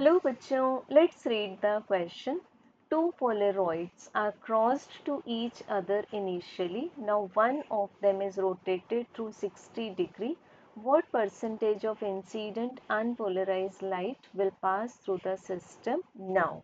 Hello bachcho, let's read the question. Two Polaroids are crossed to each other initially. Now one of them is rotated through 60 degree. What percentage of incident unpolarized light will pass through the system now?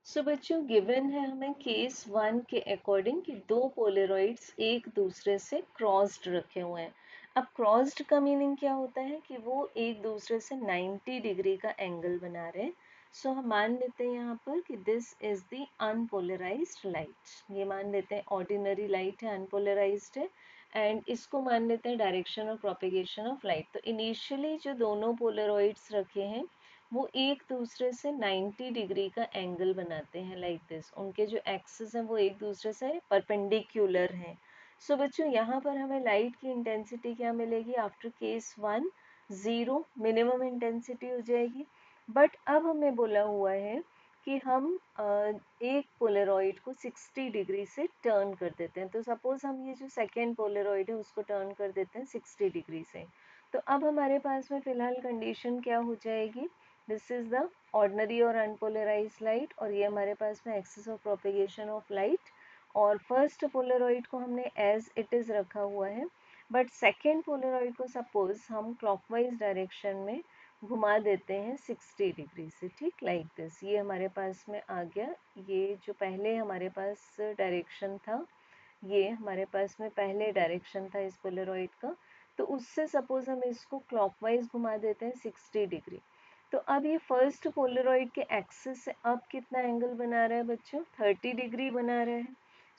सो बच्चों given है हमें case one के according कि दो Polaroids एक दूसरे से crossed रखे हुए हैं। अब क्रॉस्ड का मीनिंग क्या होता है कि वो एक दूसरे से 90 डिग्री का एंगल बना रहे हैं। सो हम मान लेते हैं यहाँ पर कि this is the unpolarised light. ये मान लेते हैं ऑर्डिनरी लाइट है, अनपोलराइज्ड है। एंड इसको मान लेते हैं direction of propagation of light. तो इनिशियली जो दोनों पोलरॉइड्स रखे हैं वो एक दूसरे से 90 डिग्री का एंगल बनाते हैं लाइक दिस। उनके जो एक्सिस हैं वो एक दूसरे से परपेंडिकुलर हैं। सो बच्चों यहाँ पर हमें लाइट की इंटेंसिटी क्या मिलेगी? After case one 0 minimum intensity हो जाएगी। बट अब हमें बोला हुआ है कि हम एक पोलरॉइड को 60 डिग्री से टर्न कर देते हैं। तो सपोज हम ये जो सेकेंड पोलरॉइड है उसको टर्न कर देते हैं 60 डिग्री से। तो अब हमारे पास में फिलहाल कंडीशन क्या हो जाएगी? दिस इज द ऑर्डिनरी और अनपोलराइज लाइट, और ये हमारे पास में axis of propagation of light. और फर्स्ट पोलरॉइड को हमने एज इट इज रखा हुआ है, बट सेकेंड पोलरॉइड को सपोज हम क्लॉकवाइज डायरेक्शन में घुमा देते हैं 60 डिग्री से, ठीक, लाइक दिस। ये हमारे पास में आ गया। ये जो पहले हमारे पास डायरेक्शन था, ये हमारे पास में पहले डायरेक्शन था इस पोलरॉइड का, तो उससे सपोज हम इसको क्लॉकवाइज घुमा देते हैं 60 डिग्री। तो अब ये फर्स्ट पोलरॉइड के एक्सिस से अब कितना एंगल बना रहा है बच्चों? 30 डिग्री बना रहा है।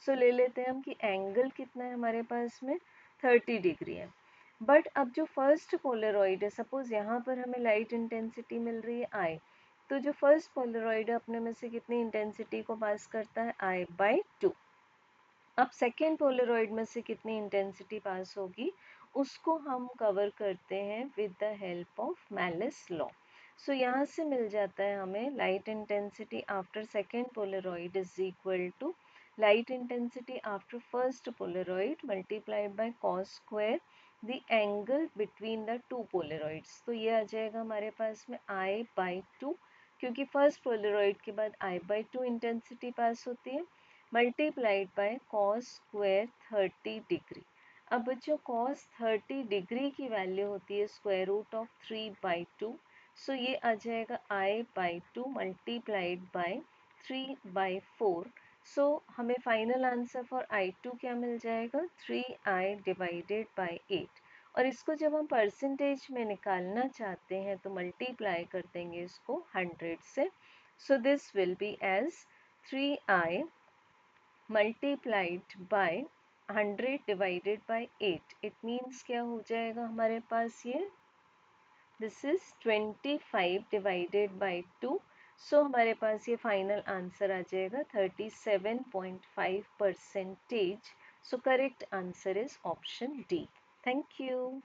सो ले लेते हैं हम कि एंगल कितना है हमारे पास में? 30 डिग्री है। बट अब जो फर्स्ट पोलरॉइड है, सपोज यहाँ पर हमें लाइट इंटेंसिटी मिल रही है आई, तो जो फर्स्ट पोलरॉइड है अपने में से कितनी इंटेंसिटी को पास करता है? I/2। अब सेकेंड पोलरॉइड में से कितनी इंटेंसिटी पास होगी उसको हम कवर करते हैं with the help of Malus law. So यहाँ से मिल जाता है हमें light intensity after second polaroid is equal to light intensity after first polaroid multiplied by cos square the angle between the two polaroids. तो ये आ जाएगा हमारे पास में I/2, क्योंकि फर्स्ट पोलरॉइड के बाद I/2 इंटेंसिटी पास होती है, multiplied by cos square 30 degree. अब बच्चों कॉस 30 डिग्री की वैल्यू होती है स्क्वायर रूट ऑफ 3/2। सो ये आ जाएगा I/2 मल्टीप्लाइड बाय 3/4। सो हमें फाइनल आंसर फॉर I2 क्या मिल जाएगा? 3I divided by 8। और इसको जब हम परसेंटेज में निकालना चाहते हैं तो मल्टीप्लाई कर देंगे इसको 100 से। So this will be as 3I multiplied by 100 divided by 8। It means क्या हो जाएगा हमारे पास? ये this is 25 divided by 2। So हमारे पास ये फाइनल आंसर आ जाएगा 37.5%। So correct answer is option D. Thank you.